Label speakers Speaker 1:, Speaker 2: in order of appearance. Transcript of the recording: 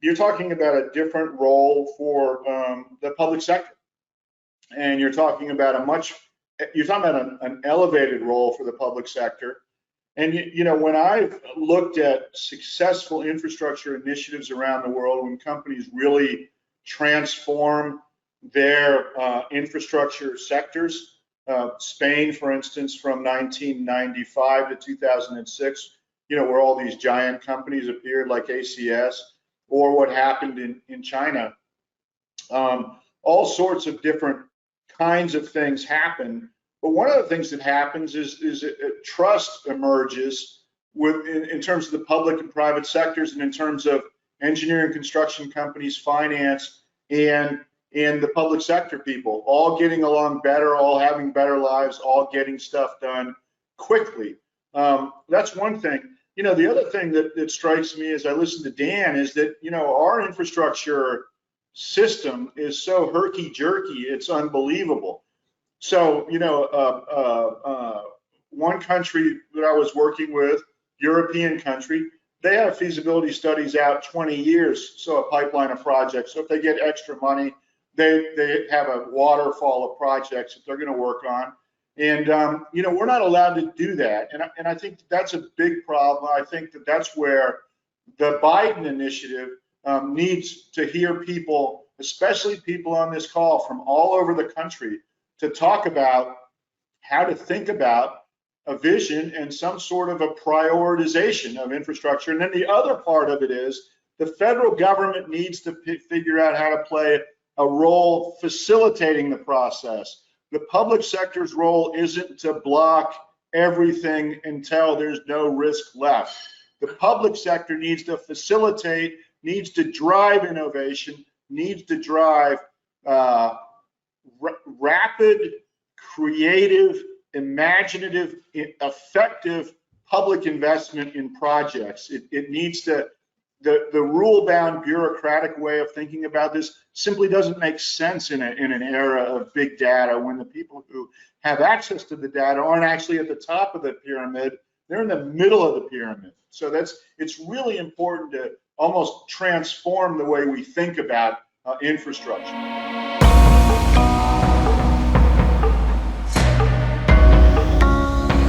Speaker 1: you're talking about a different role for the public sector, and you're talking about an elevated role for the public sector. And when I've looked at successful infrastructure initiatives around the world, when companies really transform their infrastructure sectors, Spain, for instance, from 1995 to 2006, where all these giant companies appeared like ACS, or what happened in China, all sorts of different kinds of things happen. But one of the things that happens is trust emerges in terms of the public and private sectors, and in terms of engineering, construction companies, finance, and the public sector people, all getting along better, all having better lives, all getting stuff done quickly. That's one thing. The other thing that strikes me as I listen to Dan is that, our infrastructure system is so herky-jerky, it's unbelievable. So, one country that I was working with, European country, they have feasibility studies out 20 years, so a pipeline of projects. So if they get extra money, they have a waterfall of projects that they're going to work on. And, we're not allowed to do that. And I think that's a big problem. I think that's where the Biden initiative needs to hear people, especially people on this call from all over the country, to talk about how to think about a vision and some sort of a prioritization of infrastructure. And then the other part of it is the federal government needs to figure out how to play a role facilitating the process. The public sector's role isn't to block everything until there's no risk left. The public sector needs to facilitate, needs to drive innovation, needs to drive rapid, creative, imaginative, effective public investment in projects. It needs to, the rule-bound bureaucratic way of thinking about this simply doesn't make sense in an era of big data, when the people who have access to the data aren't actually at the top of the pyramid, they're in the middle of the pyramid. So it's really important to almost transform the way we think about infrastructure.